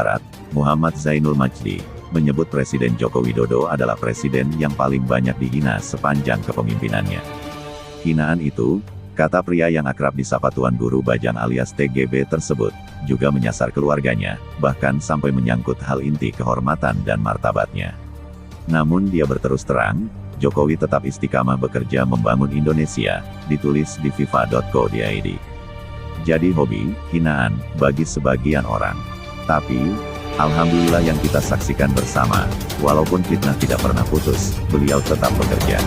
Barat, Muhammad Zainul Majdi, menyebut Presiden Joko Widodo adalah presiden yang paling banyak dihina sepanjang kepemimpinannya. Hinaan itu, kata pria yang akrab disapa Tuan Guru Bajang alias TGB tersebut, juga menyasar keluarganya, bahkan sampai menyangkut hal inti kehormatan dan martabatnya. Namun dia berterus terang, Jokowi tetap istiqamah bekerja membangun Indonesia, ditulis di fifa.co.id. Jadi hobi, hinaan, bagi sebagian orang. Tapi, alhamdulillah yang kita saksikan bersama, walaupun fitnah tidak pernah putus, beliau tetap bekerja.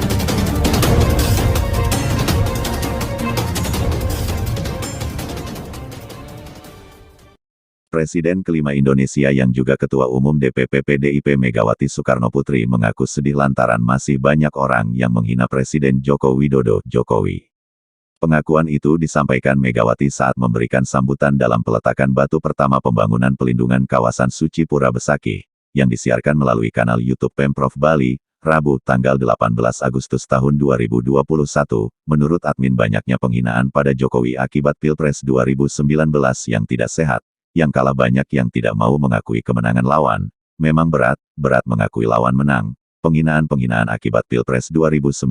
Presiden kelima Indonesia yang juga Ketua Umum DPP PDIP Megawati Soekarnoputri mengaku sedih lantaran masih banyak orang yang menghina Presiden Joko Widodo, Jokowi. Pengakuan itu disampaikan Megawati saat memberikan sambutan dalam peletakan batu pertama pembangunan pelindungan kawasan Suci Pura Besakih, yang disiarkan melalui kanal YouTube Pemprov Bali, Rabu, tanggal 18 Agustus tahun 2021, menurut admin banyaknya penghinaan pada Jokowi akibat Pilpres 2019 yang tidak sehat. Yang kalah banyak yang tidak mau mengakui kemenangan lawan, memang berat mengakui lawan menang. Penghinaan-penghinaan akibat Pilpres 2019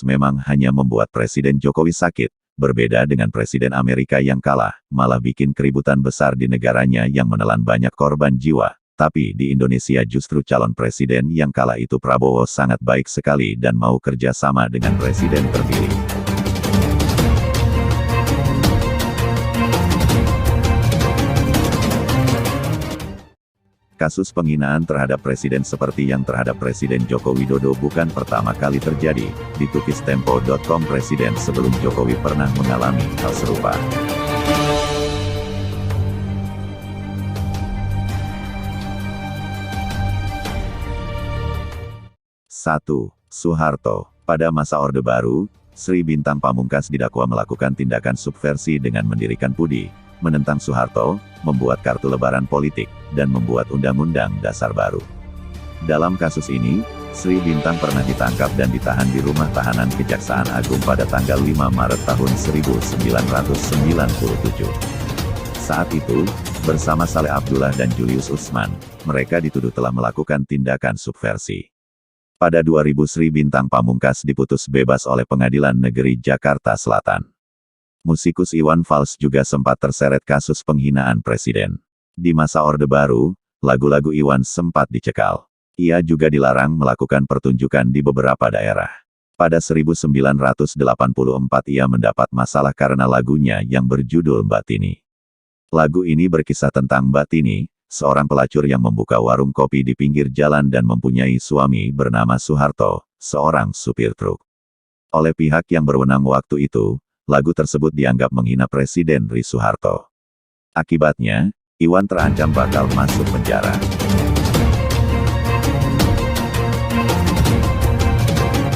memang hanya membuat Presiden Jokowi sakit, berbeda dengan Presiden Amerika yang kalah, malah bikin keributan besar di negaranya yang menelan banyak korban jiwa. Tapi di Indonesia justru calon presiden yang kalah itu Prabowo sangat baik sekali dan mau kerja sama dengan presiden terpilih. Kasus penghinaan terhadap presiden seperti yang terhadap Presiden Joko Widodo bukan pertama kali terjadi, ditulis Tempo.com. Presiden sebelum Jokowi pernah mengalami hal serupa. Satu, Soeharto. Pada masa Orde Baru, Sri Bintang Pamungkas didakwa melakukan tindakan subversi dengan mendirikan PUDI, menentang Soeharto, membuat kartu lebaran politik, dan membuat Undang-Undang Dasar baru. Dalam kasus ini, Sri Bintang pernah ditangkap dan ditahan di rumah tahanan Kejaksaan Agung pada tanggal 5 Maret tahun 1997. Saat itu, bersama Saleh Abdullah dan Julius Usman, mereka dituduh telah melakukan tindakan subversi. Pada 2000 Sri Bintang Pamungkas diputus bebas oleh Pengadilan Negeri Jakarta Selatan. Musikus Iwan Fals juga sempat terseret kasus penghinaan presiden. Di masa Orde Baru, lagu-lagu Iwan sempat dicekal. Ia juga dilarang melakukan pertunjukan di beberapa daerah. Pada 1984 ia mendapat masalah karena lagunya yang berjudul Mbak Tini. Lagu ini berkisah tentang Mbak Tini, seorang pelacur yang membuka warung kopi di pinggir jalan dan mempunyai suami bernama Soeharto, seorang supir truk. Oleh pihak yang berwenang waktu itu, lagu tersebut dianggap menghina Presiden RI Soeharto. Akibatnya, Iwan terancam bakal masuk penjara.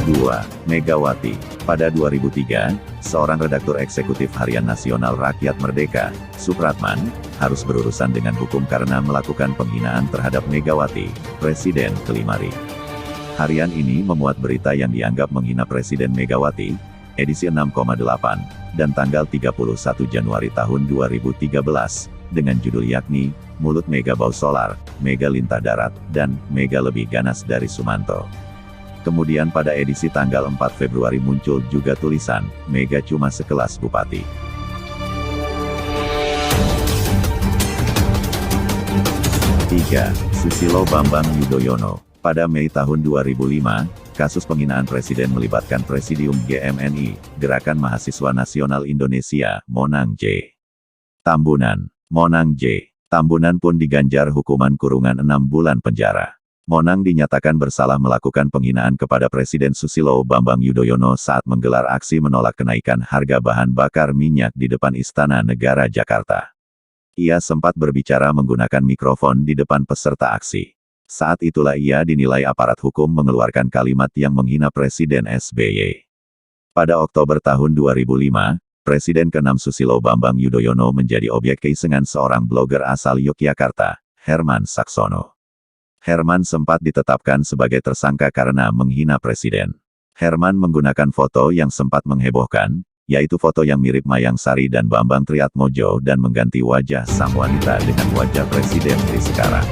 2. Megawati. Pada 2003, seorang redaktur eksekutif Harian Nasional Rakyat Merdeka, Supratman, harus berurusan dengan hukum karena melakukan penghinaan terhadap Megawati, Presiden kelima RI. Harian ini memuat berita yang dianggap menghina Presiden Megawati, edisi 6,8, dan tanggal 31 Januari tahun 2013, dengan judul yakni, Mulut Mega Bau Solar, Mega Lintah Darat, dan Mega Lebih Ganas dari Sumanto. Kemudian pada edisi tanggal 4 Februari muncul juga tulisan, Mega Cuma Sekelas Bupati. 3. Susilo Bambang Yudhoyono. Pada Mei tahun 2005, kasus penghinaan presiden melibatkan Presidium GMNI, Gerakan Mahasiswa Nasional Indonesia, Monang J. Tambunan. Monang J. Tambunan pun diganjar hukuman kurungan 6 bulan penjara. Monang dinyatakan bersalah melakukan penghinaan kepada Presiden Susilo Bambang Yudhoyono saat menggelar aksi menolak kenaikan harga bahan bakar minyak di depan Istana Negara Jakarta. Ia sempat berbicara menggunakan mikrofon di depan peserta aksi. Saat itulah ia dinilai aparat hukum mengeluarkan kalimat yang menghina Presiden SBY. Pada Oktober tahun 2005, Presiden ke-6 Susilo Bambang Yudhoyono menjadi objek keisengan seorang blogger asal Yogyakarta, Herman Saksono. Herman sempat ditetapkan sebagai tersangka karena menghina Presiden. Herman menggunakan foto yang sempat menghebohkan, yaitu foto yang mirip Mayang Sari dan Bambang Triatmojo dan mengganti wajah sang wanita dengan wajah Presiden Tri sekarang.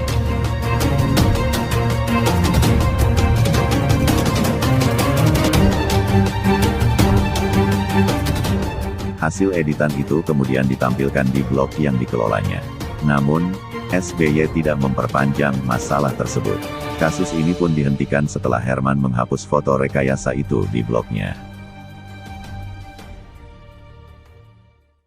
Hasil editan itu kemudian ditampilkan di blog yang dikelolanya. Namun, SBY tidak memperpanjang masalah tersebut. Kasus ini pun dihentikan setelah Herman menghapus foto rekayasa itu di blognya.